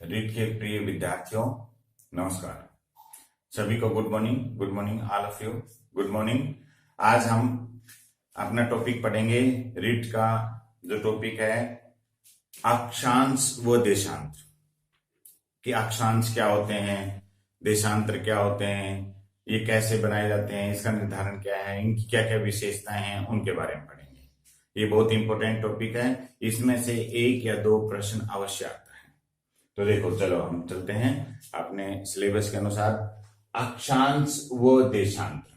Read के प्रिय विद्यार्थियों, नमस्कार। सभी को good morning all of you, good morning. आज हम अपना टॉपिक पढ़ेंगे। रीड का जो टॉपिक है अक्षांश व देशांतर, कि अक्षांश क्या होते हैं, देशांतर क्या होते हैं, ये कैसे बनाए जाते हैं, इसका निर्धारण क्या है, इनकी क्या क्या विशेषताएं हैं, उनके बारे में पढ़ेंगे। ये बहुत इंपॉर्टेंट टॉपिक है। इसमें से एक या दो प्रश्न अवश्य आता है। तो देखो, चलो हम चलते हैं अपने सिलेबस के अनुसार। अक्षांश व देशांतर।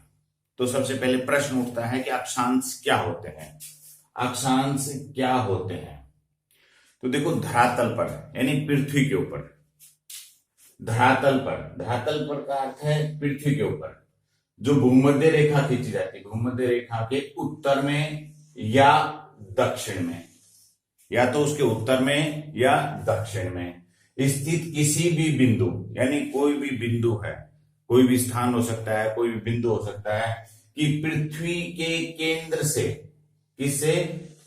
तो सबसे पहले प्रश्न उठता है कि अक्षांश क्या होते हैं, अक्षांश क्या होते हैं। तो देखो, धरातल पर यानी पृथ्वी के ऊपर, धरातल पर का अर्थ है पृथ्वी के ऊपर जो भूमध्य रेखा खींची जाती है, भूमध्य रेखा के उत्तर में या दक्षिण में, या तो उसके उत्तर में या दक्षिण में स्थित किसी भी बिंदु, यानी कोई भी बिंदु है, कोई भी स्थान हो सकता है, कोई भी बिंदु हो सकता है, कि पृथ्वी के केंद्र से, किससे,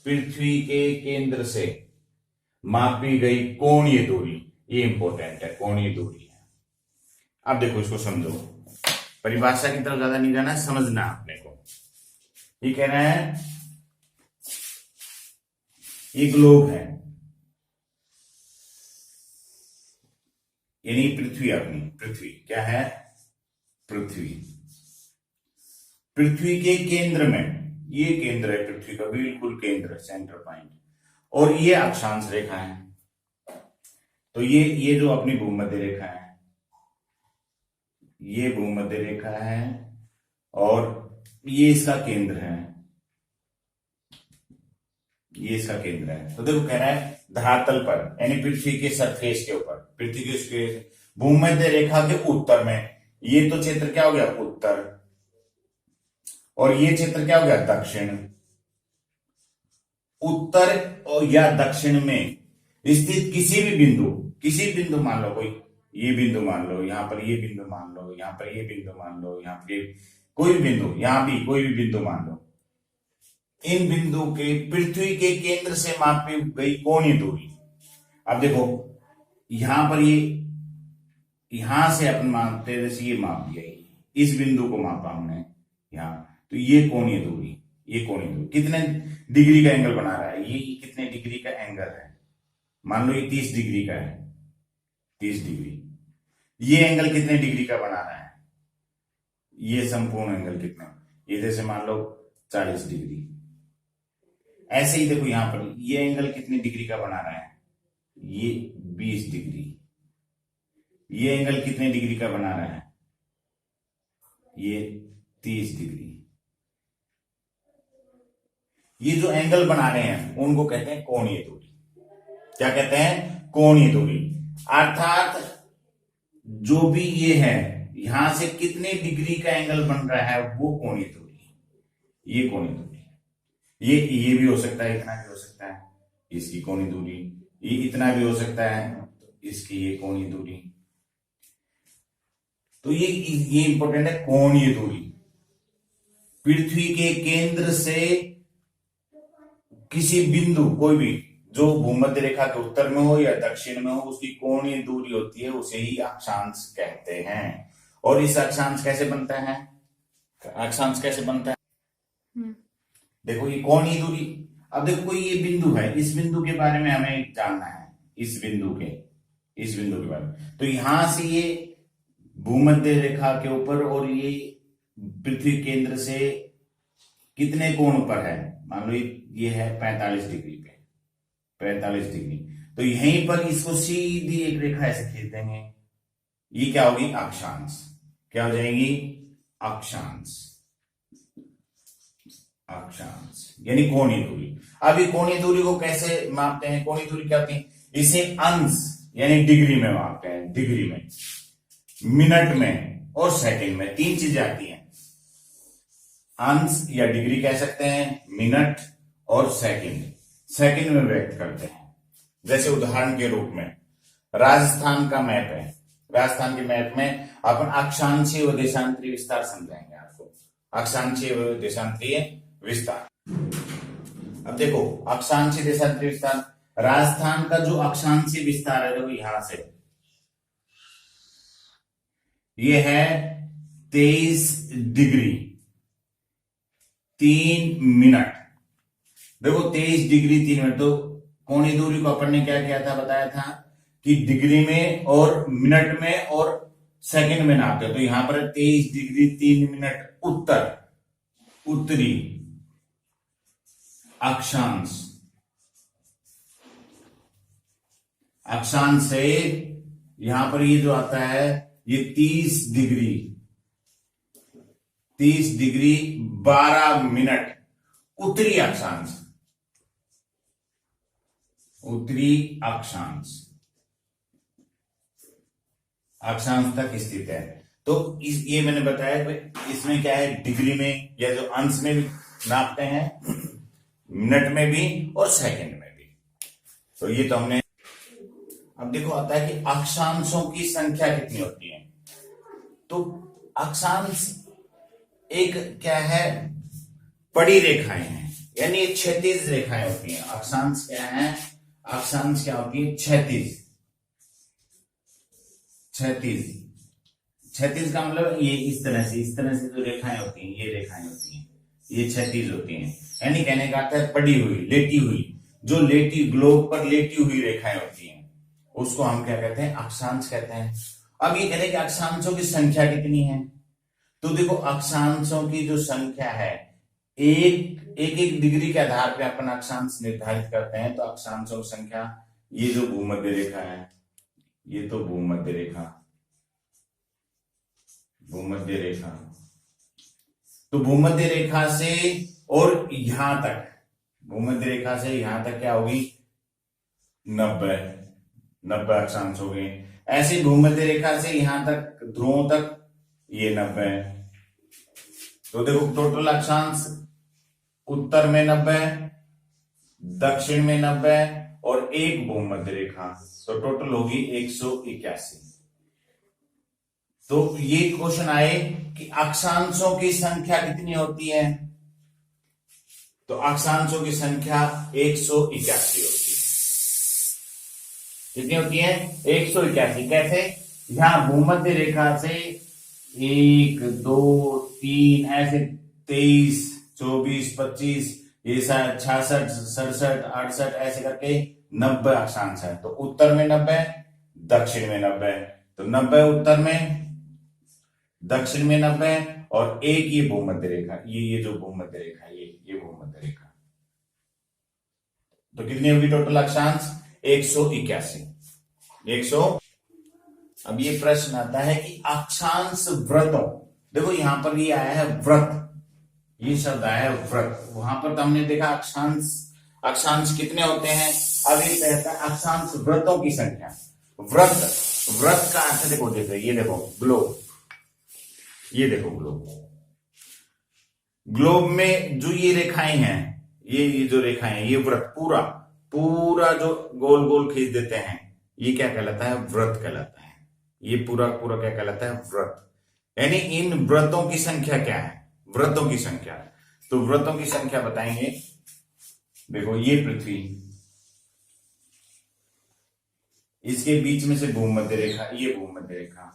पृथ्वी के केंद्र से मापी गई कोणीय दूरी, ये इंपॉर्टेंट है, कोणीय दूरी है। अब देखो, इसको समझो, परिभाषा की तरफ ज्यादा नहीं जाना, समझना अपने को। ये कह रहा है ये ग्लोब है, यानी पृथ्वी, अपनी पृथ्वी क्या है, पृथ्वी के केंद्र में, ये केंद्र है पृथ्वी का, बिल्कुल केंद्र, सेंटर पॉइंट, और ये अक्षांश रेखा है। तो ये जो अपनी भूमध्य रेखा है, ये भूमध्य रेखा है और ये इसका केंद्र है, ये इसका केंद्र है। तो देखो, कह रहा है धरातल पर यानी पृथ्वी के सरफेस के ऊपर, पृथ्वी के भूमध्य रेखा के उत्तर में, ये तो क्षेत्र क्या हो गया, उत्तर, और ये क्षेत्र क्या हो गया, दक्षिण। उत्तर और या दक्षिण में स्थित किसी भी बिंदु मान लो, कोई ये बिंदु मान लो, यहां पर ये बिंदु मान लो, यहां पर ये बिंदु मान लो, यहां पर कोई भी बिंदु, यहां भी कोई भी बिंदु मान लो। इन बिंदु के पृथ्वी के केंद्र से मापी गई कोणीय दूरी। अब देखो, यहां पर ये, यहां से अपन मापते, जैसे ये माप दिया, इस बिंदु को मापा हमने यहां, तो ये कोणीय दूरी, कितने डिग्री का एंगल बना रहा है, ये कितने डिग्री का एंगल है, मान लो ये 30 डिग्री का है, 30 डिग्री। ये एंगल कितने डिग्री का बना रहा है, ये संपूर्ण एंगल कितना, ये जैसे मान लो 40 डिग्री। ऐसे ही देखो, यहां पर ये एंगल कितने डिग्री का बना रहा है, ये 20 डिग्री। ये एंगल कितने डिग्री का बना रहा है, ये 30 डिग्री। ये जो एंगल बना रहे हैं उनको कहते हैं कोणीय दूरी। क्या कहते हैं, कोणीय दूरी। अर्थात जो भी ये है, यहां से कितने डिग्री का एंगल बन रहा है, वो कोणीय दूरी, ये कोणीय दूरी। ये भी हो सकता है, इतना भी हो सकता है, इसकी कोणीय दूरी, ये इतना भी हो सकता है, इसकी ये कोणीय दूरी। तो ये इंपॉर्टेंट है, कोणीय दूरी। पृथ्वी के केंद्र से किसी बिंदु, कोई भी जो भूमध्य रेखा के उत्तर में हो या दक्षिण में हो, उसकी कोणीय दूरी होती है, उसे ही अक्षांश कहते हैं। और इस अक्षांश कैसे बनता है, देखो, ये कोणीय दूरी। अब देखो, कोई ये बिंदु है, इस बिंदु के बारे में हमें जानना है, इस बिंदु के बारे में। तो यहां से ये भूमध्य रेखा के ऊपर और ये पृथ्वी केंद्र से कितने कोण पर है, मान लो ये है 45 डिग्री पे, 45 डिग्री। तो यहीं पर इसको सीधी एक रेखा ऐसे खींच देंगे, ये क्या होगी, अक्षांश। क्या हो जाएगी, अक्षांश यानी कोणीय दूरी। अब ये कोणीय दूरी को कैसे मापते हैं, कोणीय दूरी क्या होती है, इसे अंश यानी डिग्री में मापते हैं, डिग्री में, मिनट में और सेकंड में, तीन चीजें आती हैं। अंश या डिग्री कह सकते हैं, मिनट और सेकंड में व्यक्त करते हैं। जैसे उदाहरण के रूप में राजस्थान का मैप है, राजस्थान के मैप में अपन अक्षांशीय व देशांतरीय विस्तार समझाएंगे आपको, अक्षांशीय व देशांतरीय विस्तार। अब देखो, अक्षांशीय देशांतरीय विस्तार, राजस्थान का जो अक्षांशीय विस्तार है, देखो यहां से ये है 23 डिग्री 3 मिनट। देखो 23 डिग्री 3 मिनट, तो कोणीय दूरी को अपन ने क्या किया था, बताया था कि डिग्री में और मिनट में और सेकंड में नापते हैं। तो यहां पर 23 डिग्री 3 मिनट उत्तरी अक्षांश से यहां पर ये जो आता है ये 30 डिग्री 12 मिनट उत्तरी अक्षांश तक स्थित है। तो ये मैंने बताया इसमें क्या है, डिग्री में या जो अंश में भी नापते हैं, मिनट में भी और सेकंड में भी। तो ये तो हमने। अब देखो आता है कि अक्षांशों की संख्या कितनी होती है। तो अक्षांश एक क्या है, बड़ी रेखाएं हैं, यानी क्षैतिज रेखाएं होती हैं। अक्षांश क्या है, अक्षांश क्या होती है, क्षैतिज का मतलब ये इस तरह से जो रेखाएं होती हैं, ये रेखाएं होती हैं, ये क्षैतिज होती हैं। यानी कहने का अर्थ है पड़ी हुई, लेटी हुई, जो ग्लोब पर लेटी हुई रेखाएं होती हैं, उसको हम क्या कहते हैं, अक्षांश कहते हैं। अब ये कहते हैं कि अक्षांशों की संख्या कितनी है। तो देखो अक्षांशों की जो संख्या है, एक डिग्री के आधार पे अपन अक्षांश निर्धारित करते हैं। तो अक्षांशों की संख्या, ये जो भूमध्य रेखा है, ये तो भूमध्य रेखा तो भूमध्य रेखा से और यहां तक, भूमध्य रेखा से यहां तक क्या होगी, 90 अक्षांश हो गए। ऐसे भूमध्य रेखा से यहां तक ध्रुवों तक ये 90। तो देखो टोटल अक्षांश उत्तर में 90, दक्षिण में 90 और एक भूमध्य रेखा, तो टोटल होगी 181। तो ये क्वेश्चन आए कि अक्षांशों की संख्या कितनी होती है। तो अक्षांशों की संख्या 181 होती है। कितनी होती है, 181। कैसे, यहां भूमध्य रेखा से 1 2 3 ऐसे 23 24 25 ये 66 67 68 ऐसे करके 90 अक्षांश है। तो उत्तर में 90, दक्षिण में 90, तो 90 उत्तर में, दक्षिण में 90 और एक ये भूमध्य रेखा, ये जो भूमध्य रेखा, ये भूमध्य रेखा। तो कितनी होगी टोटल अक्षांश, 181। अब ये प्रश्न आता है कि अक्षांश वृत्तों, देखो यहां पर ये आया है व्रत, ये शब्द आया है व्रत। वहां पर तो हमने देखा अक्षांश कितने होते हैं। अब ये कहता है अक्षांश वृत्तों की संख्या। व्रत का अर्थ देखो, ये देखो ग्लोब, ये देखो ग्लोब में जो ये रेखाएं हैं, ये जो रेखाएं हैं, ये व्रत पूरा जो गोल गोल खींच देते हैं, ये क्या कहलाता है, व्रत कहलाता है। ये पूरा क्या कहलाता है, व्रत। यानी इन व्रतों की संख्या क्या है, व्रतों की संख्या। तो व्रतों की संख्या बताएंगे। देखो ये पृथ्वी, इसके बीच में से भूमध्य रेखा, ये भूमध्य रेखा,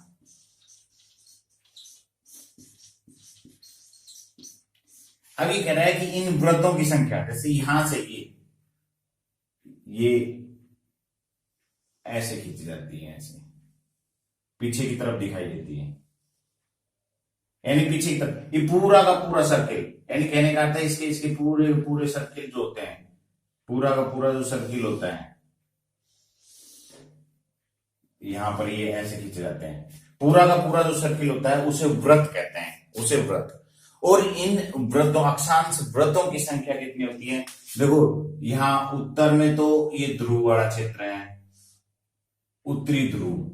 अब ये कह रहा है कि इन व्रतों की संख्या, जैसे यहां से ये ऐसे खींची जाती है, ऐसे पीछे की तरफ दिखाई देती है, यानी पीछे की तरफ, ये पूरा का पूरा सर्किल, यानी कहने का अर्थ है इसके पूरे सर्किल जो होते हैं, पूरा का पूरा जो सर्किल होता है, यहां पर ये ऐसे खींचे जाते हैं, पूरा का पूरा जो सर्किल होता है उसे व्रत कहते हैं, उसे व्रत। और इन व्रतों, अक्षांश व्रतों की संख्या कितनी होती है। देखो यहां उत्तर में तो ये ध्रुव वाला क्षेत्र है, उत्तरी ध्रुव,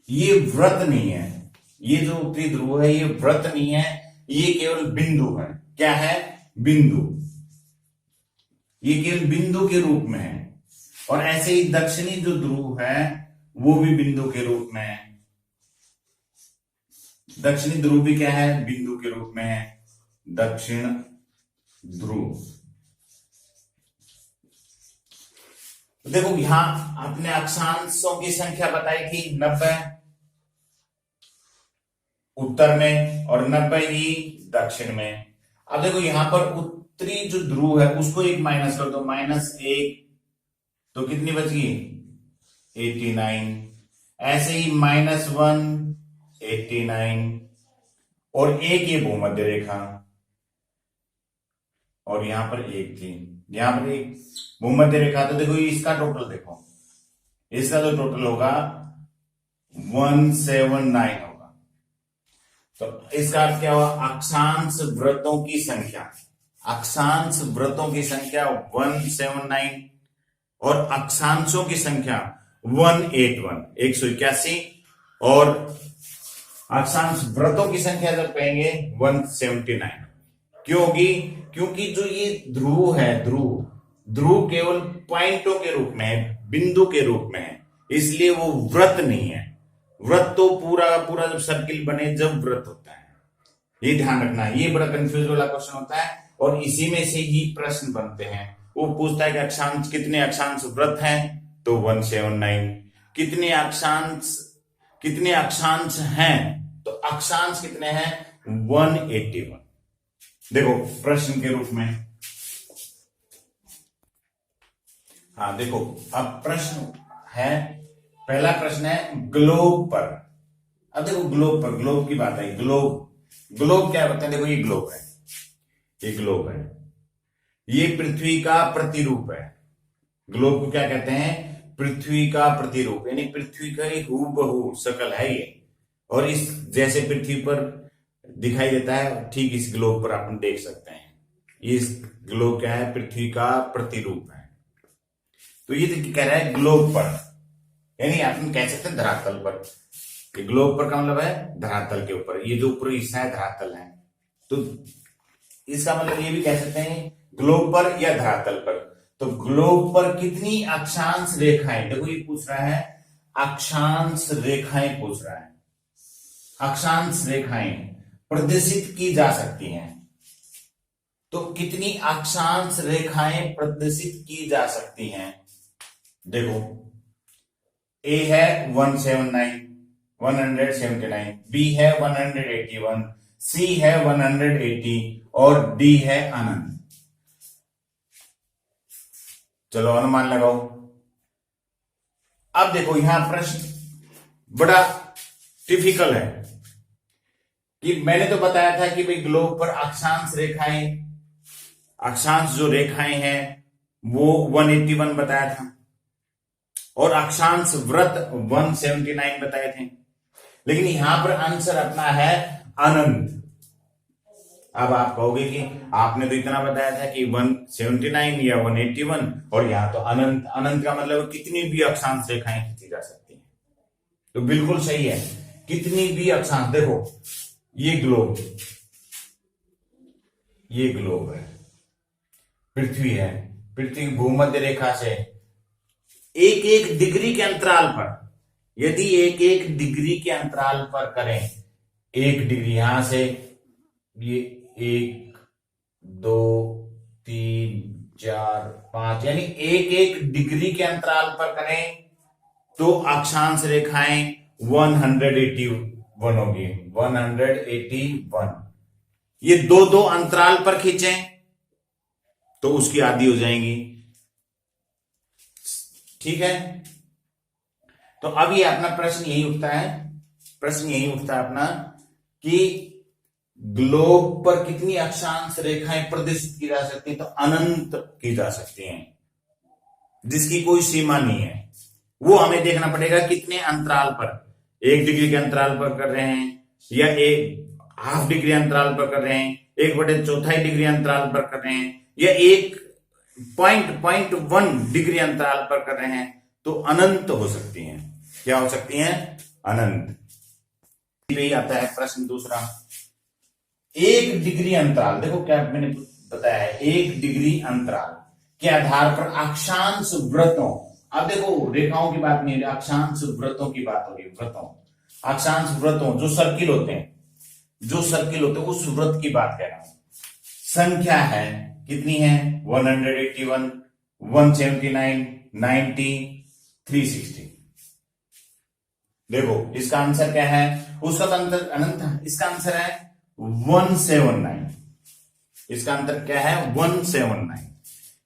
ये व्रत नहीं है, ये जो उत्तरी ध्रुव है ये व्रत नहीं है, ये केवल बिंदु है। क्या है, बिंदु, ये केवल बिंदु के रूप में है। और ऐसे ही दक्षिणी जो ध्रुव है वो भी बिंदु के रूप में है, दक्षिणी ध्रुव भी क्या है, बिंदु के रूप में है, दक्षिण ध्रुव। देखो यहां आपने अक्षांशों की संख्या बताई थी 90 उत्तर में और 90 ही दक्षिण में। अब देखो यहां पर उत्तरी जो ध्रुव है उसको एक माइनस कर दो, -1, तो कितनी बच गई 89। ऐसे ही -1 89 और एक ये भूमध्य रेखा और यहां पर एक थी, यहां पर एक भूमध्य रेखा। तो देखो इसका टोटल देखो, इसका जो टोटल होगा 179 होगा। तो इसका अर्थ क्या हुआ, अक्षांश व्रतों की संख्या, अक्षांश व्रतों की संख्या 179 और अक्षांशों की संख्या 181 181 और अक्षांश व्रतों की संख्या जब कहेंगे 179। क्यों होगी, क्योंकि जो ये ध्रुव है, ध्रुव केवल पॉइंटों के रूप में है, बिंदु के रूप में है, इसलिए वो व्रत नहीं है। व्रत तो पूरा पूरा जब सर्किल बने जब व्रत होता है, ये ध्यान रखना है। ये बड़ा कंफ्यूज वाला क्वेश्चन होता है और इसी में से ही प्रश्न बनते हैं। वो पूछता है कि अक्षांश कितने अक्षांश व्रत हैं, तो 179। कितने अक्षांश हैं, तो अक्षांश कितने हैं 181। देखो प्रश्न के रूप में, हाँ देखो अब प्रश्न है, पहला प्रश्न है ग्लोब पर। अब देखो ग्लोब पर, ग्लोब की बात आई, ग्लोब क्या होता है, देखो ये ग्लोब है, ये ग्लोब है, ये पृथ्वी का प्रतिरूप है। ग्लोब को क्या कहते हैं, पृथ्वी का प्रतिरूप, यानी पृथ्वी का एक हूबहू शक्ल है ये। और इस जैसे पृथ्वी पर दिखाई देता है, ठीक इस ग्लोब पर अपन देख सकते हैं। ये इस ग्लोब क्या है, पृथ्वी का प्रतिरूप है। तो ये कह रहा है ग्लोब पर, यानी अपन कह सकते हैं धरातल पर। ग्लोब पर का मतलब है धरातल के ऊपर, ये जो ऊपरी हिस्सा है धरातल है। तो इसका मतलब ये भी कह सकते हैं ग्लोब पर या धरातल पर। तो ग्लोब पर कितनी अक्षांश रेखाएं, देखो ये पूछ रहा है अक्षांश रेखाएं पूछ रहा है, अक्षांश रेखाएं प्रदर्शित की जा सकती हैं। तो कितनी अक्षांश रेखाएं प्रदर्शित की जा सकती हैं, देखो ए है 179 बी है 181 सी है 180 और डी है अनंत। चलो अनुमान लगाओ। अब देखो यहां प्रश्न बड़ा टिपिकल है कि मैंने तो बताया था कि भाई ग्लोब पर अक्षांश रेखाएं, अक्षांश जो रेखाएं हैं वो 181 बताया था और अक्षांश व्रत 179 बताए थे। लेकिन यहां पर आंसर अपना है अनंत। अब आप कहोगे कि आपने तो इतना बताया था कि 179 या 181 और यहां तो अनंत। अनंत का मतलब कितनी भी अक्षांश रेखाएं खींची जा सकती हैं। तो बिल्कुल सही है, कितनी भी अक्षांश। देखो ये ग्लोब है, पृथ्वी है, पृथ्वी की भूमध्य रेखा से एक एक डिग्री के अंतराल पर, यदि एक एक डिग्री के अंतराल पर करें, 1 डिग्री यहां से ये 1 2 3 4 5 यानी एक एक डिग्री के अंतराल पर करें तो अक्षांश रेखाएं 181 होगी, 181। ये दो अंतराल पर खींचें तो उसकी आधी हो जाएंगी। ठीक है, तो अब ये अपना प्रश्न यही उठता है अपना कि ग्लोब पर कितनी अक्षांश रेखाएं प्रदर्शित की जा सकती हैं, तो अनंत की जा सकती हैं, जिसकी कोई सीमा नहीं है। वो हमें देखना पड़ेगा कितने अंतराल पर, 1 डिग्री के अंतराल पर कर रहे हैं या 1/2 डिग्री अंतराल पर कर रहे हैं, 1/4 डिग्री अंतराल पर कर रहे हैं या 1.1 डिग्री अंतराल पर कर रहे हैं, तो अनंत हो सकती हैं। क्या हो सकती हैं, अनंत। यही आता है प्रश्न दूसरा, 1 डिग्री अंतराल। देखो क्या मैंने बताया है, 1 डिग्री अंतराल के आधार पर अक्षांश व्रतों, अब देखो रेखाओं की बात नहीं है, अक्षांश व्रतों की बात हो रही है। व्रतों, अक्षांश व्रतों जो सर्किल होते हैं, उस व्रत की बात कह रहा हूं। संख्या है कितनी है 181 179, 90, 360। देखो इसका आंसर क्या है, उसका तो आंसर अनंत है, इसका आंसर है 179। इसका आंसर क्या है 179।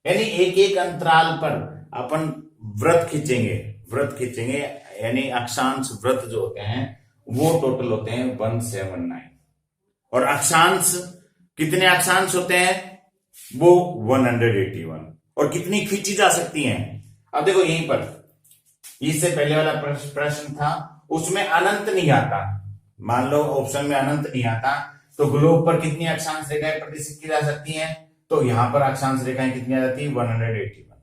यानी एक एक अंतराल पर अपन व्रत खींचेंगे यानी अक्षांश व्रत जो होते हैं वो टोटल होते हैं 179। और अक्षांश कितने अक्षांश होते हैं वो 181। और कितनी खींची जा सकती हैं, अब देखो यहीं पर इससे पहले वाला प्रश्न था उसमें अनंत नहीं आता, मान लो ऑप्शन में अनंत नहीं आता तो ग्लोब पर कितनी अक्षांश रेखाएं प्रदर्शित की जा सकती हैं, तो यहां पर अक्षांश रेखाएं कितनी आ जाती है 181।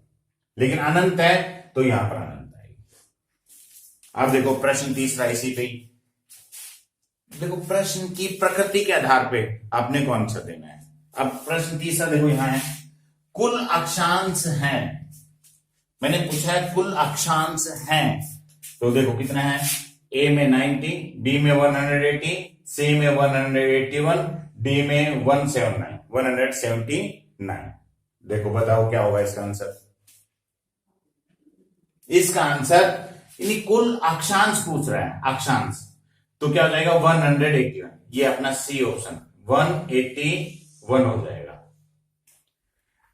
लेकिन अनंत है तो यहां पर अनंत आएगी। अब देखो प्रश्न तीसरा इसी पे, देखो प्रश्न की प्रकृति के आधार पे आपने कौन सा देना है। अब प्रश्न तीसरा देखो यहां है, कुल अक्षांश हैं, मैंने पूछा है कुल अक्षांश हैं, तो देखो कितना है, ए में 90, बी में 180, सी में 181, डी में 179। देखो बताओ क्या होगा इसका आंसर। इसका आंसर यानी कुल अक्षांश पूछ रहा है, अक्षांश, तो क्या हो जाएगा 181, ये अपना सी ऑप्शन 181 हो जाएगा।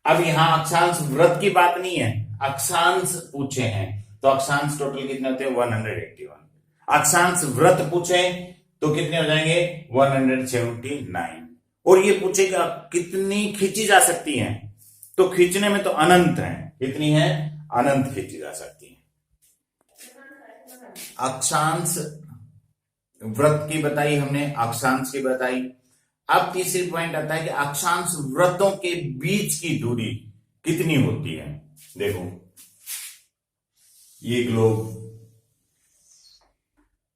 अब यहां अक्षांश व्रत की बात नहीं है, अक्षांश पूछे हैं तो अक्षांश टोटल कितने होते हैं 181। अक्षांश व्रत पूछे तो कितने हो जाएंगे 179। और ये पूछेगा कितनी खींची जा सकती हैं, तो खींचने में तो अनंत है, कितनी है अनंत खींची जा सकती है। अक्षांश व्रत की बताई हमने, अक्षांश की बताई। अब तीसरी पॉइंट आता है कि अक्षांश व्रतों के बीच की दूरी कितनी होती है। देखो ये ग्लोब,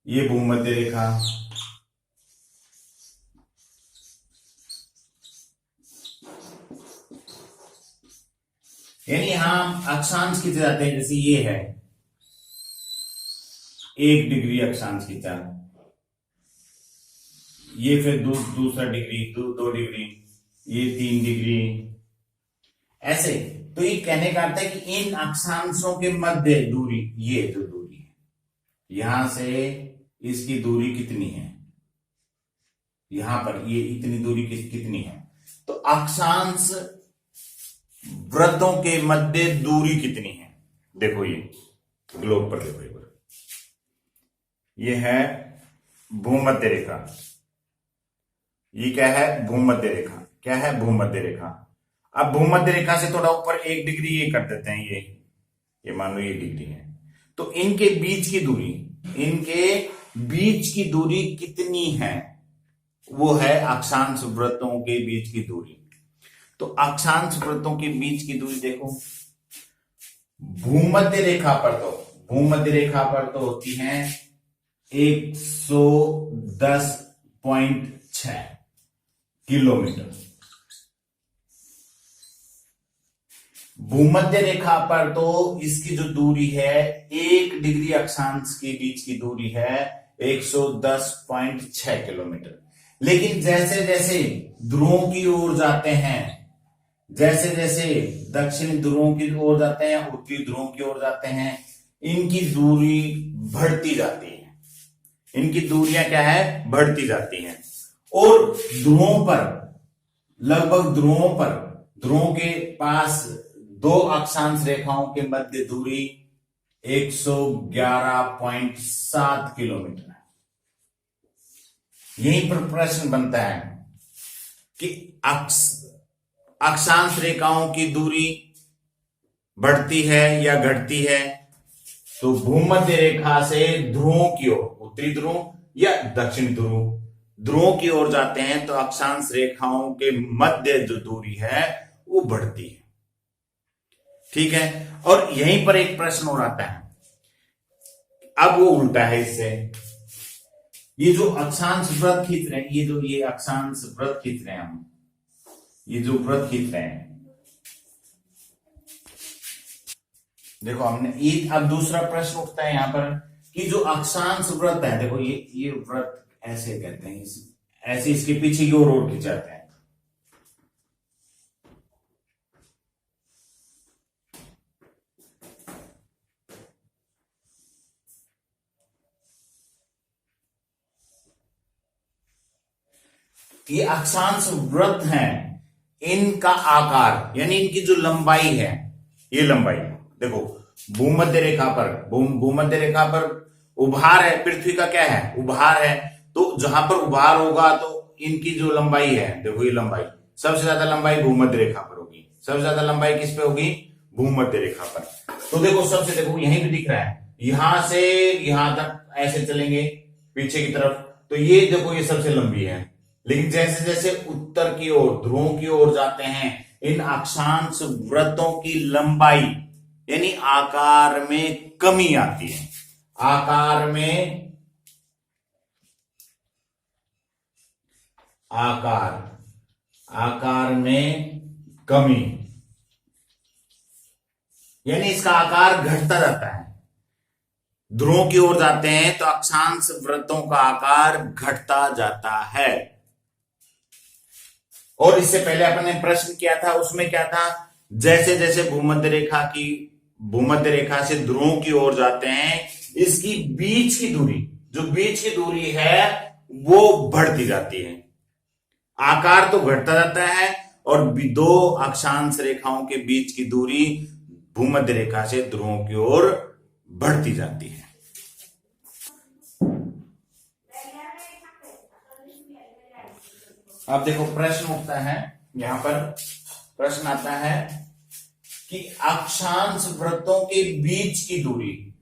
ये भूमध्य रेखा, यानी यहां अक्षांश खींचे जाते हैं, जैसे ये है 1 डिग्री अक्षांश खींचा, ये फिर दूसरा डिग्री, 2 डिग्री, ये 3 डिग्री, ऐसे। तो ये कहने का अर्थ है कि इन अक्षांशों के मध्य दूरी, ये जो दूरी है यहां से इसकी दूरी कितनी है, यहां पर ये इतनी दूरी कितनी है, तो अक्षांश व्रतों के मध्य दूरी कितनी है। देखो ये ग्लोब पर देखो, ये है भूमध्य रेखा, ये क्या है भूमध्य रेखा, क्या है भूमध्य रेखा। अब भूमध्य रेखा से थोड़ा ऊपर 1 डिग्री ये कर देते हैं, ये मान लो ये डिग्री है, तो इनके बीच की दूरी, इनके बीच की दूरी कितनी है, वो है अक्षांश व्रतों के बीच की दूरी। तो अक्षांश व्रतों के बीच की दूरी देखो, भूमध्य रेखा पर तो होती है 110.6 किलोमीटर। भूमध्य रेखा पर तो इसकी जो दूरी है 1 डिग्री अक्षांश के बीच की दूरी है 110.6 किलोमीटर। लेकिन जैसे जैसे ध्रुवों की ओर जाते हैं, जैसे जैसे दक्षिण ध्रुवों की ओर जाते हैं, उत्तरी ध्रुवों की ओर जाते हैं, इनकी दूरी बढ़ती जाती है, इनकी दूरियां क्या है बढ़ती जाती हैं। और ध्रुवों पर, लगभग ध्रुवों के पास 2 अक्षांश रेखाओं के मध्य दूरी 111.7 किलोमीटर है। यहीं पर प्रश्न बनता है कि अक्षांश रेखाओं की दूरी बढ़ती है या घटती है। तो भूमध्य रेखा से ध्रुवों की ओर, उत्तरी ध्रुव या दक्षिण ध्रुवों की ओर जाते हैं तो अक्षांश रेखाओं के मध्य जो दूरी है वो बढ़ती है। ठीक है, और यहीं पर एक प्रश्न और आता है, अब वो उल्टा है इससे। ये जो अक्षांश व्रत खींच रहे हैं, ये अक्षांश व्रत खींच रहे हैं हम, ये जो व्रत खींच रहे हैं, देखो हमने ये, अब दूसरा प्रश्न उठता है यहां पर कि जो अक्षांश व्रत है, देखो ये व्रत ऐसे कहते हैं, ऐसे इसके पीछे की ओर खिंचाते हैं। ये अक्षांश वृत्त हैं, इनका आकार यानी इनकी जो लंबाई है, ये लंबाई देखो भूमध्य रेखा पर, भूमध्य रेखा पर उभार है, पृथ्वी का क्या है, उभार है, तो जहां पर उभार होगा तो इनकी जो लंबाई है, देखो ये लंबाई, सबसे ज्यादा लंबाई भूमध्य रेखा पर होगी। सबसे ज्यादा लंबाई किस पे होगी, भूमध्य रेखा पर। तो देखो सबसे, देखो यहीं पे दिख रहा है, यहां से यहां तक ऐसे चलेंगे पीछे की तरफ, तो ये देखो ये सबसे लंबी है। लेकिन जैसे जैसे उत्तर की ओर, ध्रुवों की ओर जाते हैं, इन अक्षांश वृत्तों की लंबाई यानी आकार में कमी आती है, आकार में आकार में कमी, यानी इसका आकार घटता जाता है। ध्रुवों की ओर जाते हैं तो अक्षांश वृत्तों का आकार घटता जाता है। और इससे पहले अपन ने प्रश्न किया था, उसमें क्या था, जैसे जैसे भूमध्य रेखा से ध्रुवों की ओर जाते हैं, इसकी बीच की दूरी, जो बीच की दूरी है वो बढ़ती जाती है, आकार तो घटता जाता है, और दो अक्षांश रेखाओं के बीच की दूरी भूमध्य रेखा से ध्रुवों की ओर बढ़ती जाती है। अब देखो प्रश्न उठता है, यहां पर प्रश्न आता है कि अक्षांश वृत्तों के बीच की दूरी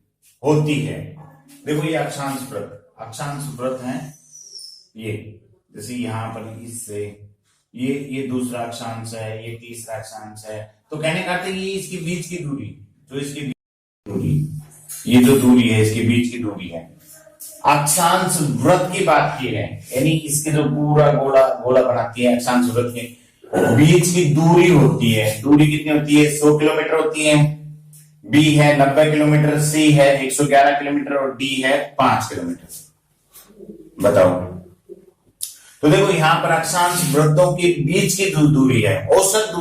होती है, देखो ये अक्षांश वृत्त है, ये जैसे यहां पर इससे ये दूसरा अक्षांश है, ये तीसरा अक्षांश है, तो कहने का अर्थ है कि इसके बीच की दूरी, जो इसकी दूरी, ये जो दूरी है इसके बीच की दूरी है। अक्षांश वृत्त की बात की है, यानी इसके जो पूरा गोला बनाती है, अक्षांश वृत्त के बीच की दूरी होती है, दूरी कितनी होती है, 100 किलोमीटर होती है, बी है 90 किलोमीटर, सी है 111 किलोमीटर और डी है 5 किलोमीटर। बताओ, तो देखो यहां पर अक्षांश वृत्तों के बीच की जो दूरी है, औसत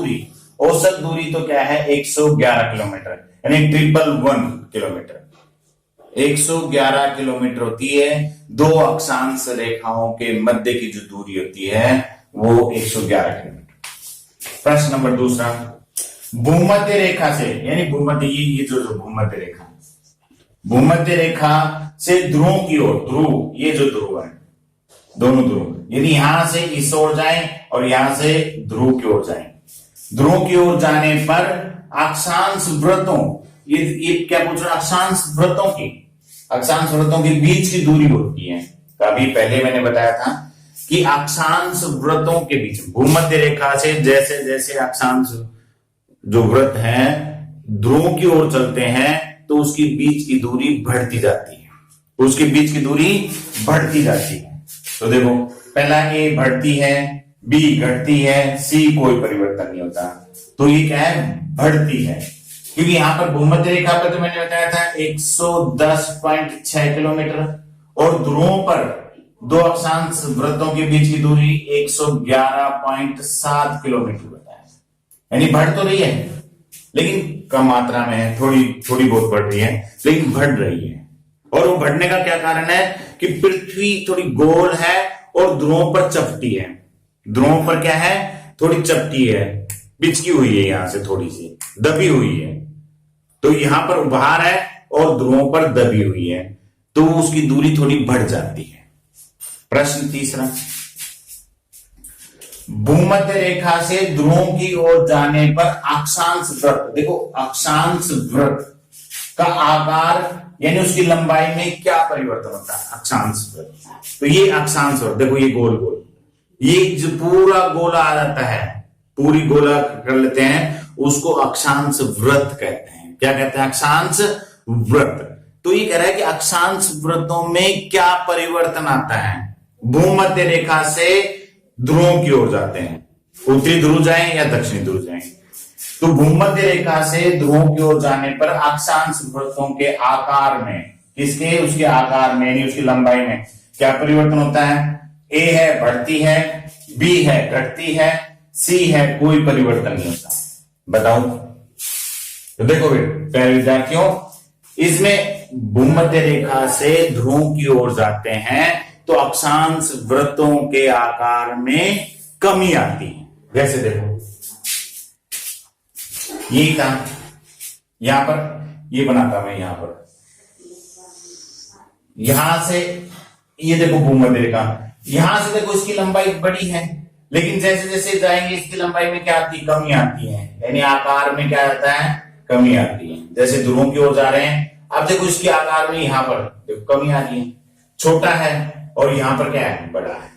दूरी तो क्या है, 111 किलोमीटर, यानी 111 किलोमीटर, 111 किलोमीटर होती है। दो अक्षांश रेखाओं के मध्य की जो दूरी होती है वो 111 किलोमीटर। प्रश्न नंबर दूसरा, भूमध्य रेखा से, यानी ये जो भूमध्य रेखा से ध्रुवों की ओर, ध्रुव, ये जो ध्रुव है, दोनों ध्रुव, यदि यहां से इस ओर जाएं और यहां से ध्रुव की ओर जाएं, ध्रुव की ओर जाने पर अक्षांश वृत्तों, ये क्या पूछ रहा, अक्षांश वृत्तों के बीच की दूरी होती है। अभी पहले मैंने बताया था कि अक्षांश वृत्तों के बीच, भूमध्य रेखा से जैसे जैसे अक्षांश जो वृत्त है ध्रुव की ओर चलते हैं तो उसकी बीच की दूरी बढ़ती जाती है, तो देखो पहला ए बढ़ती है, बी घटती है, सी कोई परिवर्तन नहीं होता, तो ये क्या है, बढ़ती है, क्योंकि यहां पर भूमध्य रेखा पर तो मैंने बताया था 110.6 किलोमीटर, और ध्रुवों पर दो अक्षांश वृत्तों के बीच की दूरी 111.7 किलोमीटर बताया, यानी बढ़ तो रही है लेकिन कम मात्रा में है, थोड़ी बहुत बढ़ रही है लेकिन बढ़ रही है। और वो बढ़ने का क्या कारण है कि पृथ्वी थोड़ी गोल है और ध्रुवों पर चपटी है, ध्रुवों पर क्या है, थोड़ी चपटी है, बिचकी हुई है, यहां से थोड़ी सी दबी हुई है, तो यहां पर उभार है और ध्रुवों पर दबी हुई है, तो उसकी दूरी थोड़ी बढ़ जाती है। प्रश्न तीसरा, भूमध्य रेखा से ध्रुवों की ओर जाने पर अक्षांश वृत्त, देखो अक्षांश वृत्त का आकार यानी उसकी लंबाई में क्या परिवर्तन होता है, अक्षांश वृत्त, तो ये अक्षांश वृत्त, देखो ये गोल, ये जो पूरा गोला आ जाता है, पूरी गोला कर लेते हैं, उसको अक्षांश वृत्त कहते हैं। क्या कहते हैं, अक्षांश वृत्त। तो ये कह रहा है कि अक्षांश वृत्तों में क्या परिवर्तन आता है, भूमध्य रेखा से ध्रुवों की ओर जाते हैं, उत्तरी ध्रुव जाएं या दक्षिणी ध्रुव जाएं, तो भूमध्य रेखा से ध्रुवों की ओर जाने पर अक्षांश वृत्तों के आकार में, उसके आकार में यानी उसकी लंबाई में क्या परिवर्तन होता है, ए है बढ़ती है, बी है घटती है, सी है कोई परिवर्तन नहीं होता। बताओ, तो देखो प्यारे विद्यार्थियों, इसमें भूमध्य रेखा से ध्रुवों की ओर जाते हैं तो अक्षांश वृत्तों के आकार में कमी आती है। जैसे देखो यही था, यहां पर ये बनाता मैं, यहां पर यहां से ये देखो भूमध्य रेखा, यहां से देखो इसकी लंबाई बड़ी है, लेकिन जैसे जैसे जाएंगे इसकी लंबाई में क्या आती, कमी आती है, यानी आकार में क्या आता है, कमी आती है। जैसे ध्रुवों की ओर जा रहे हैं, अब देखो इसके आकार में यहां पर देखो कमी आ रही है, छोटा है, और यहां पर क्या है, बड़ा है।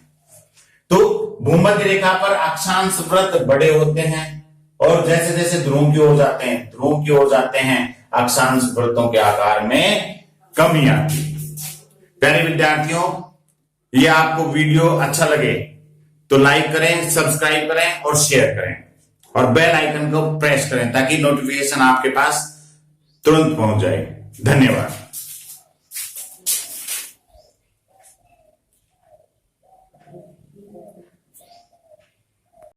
तो भूमध्य रेखा पर अक्षांश वृत्त बड़े होते हैं, और जैसे जैसे ध्रुवों की ओर जाते हैं, ध्रुवों की ओर जाते हैं, अक्षांश वृत्तों के आकार में कमी आती है। प्यारे विद्यार्थियों, ये आपको वीडियो अच्छा लगे तो लाइक करें, सब्सक्राइब करें और शेयर करें, और बेल आइकन को प्रेस करें ताकि नोटिफिकेशन आपके पास तुरंत पहुंच जाए। धन्यवाद।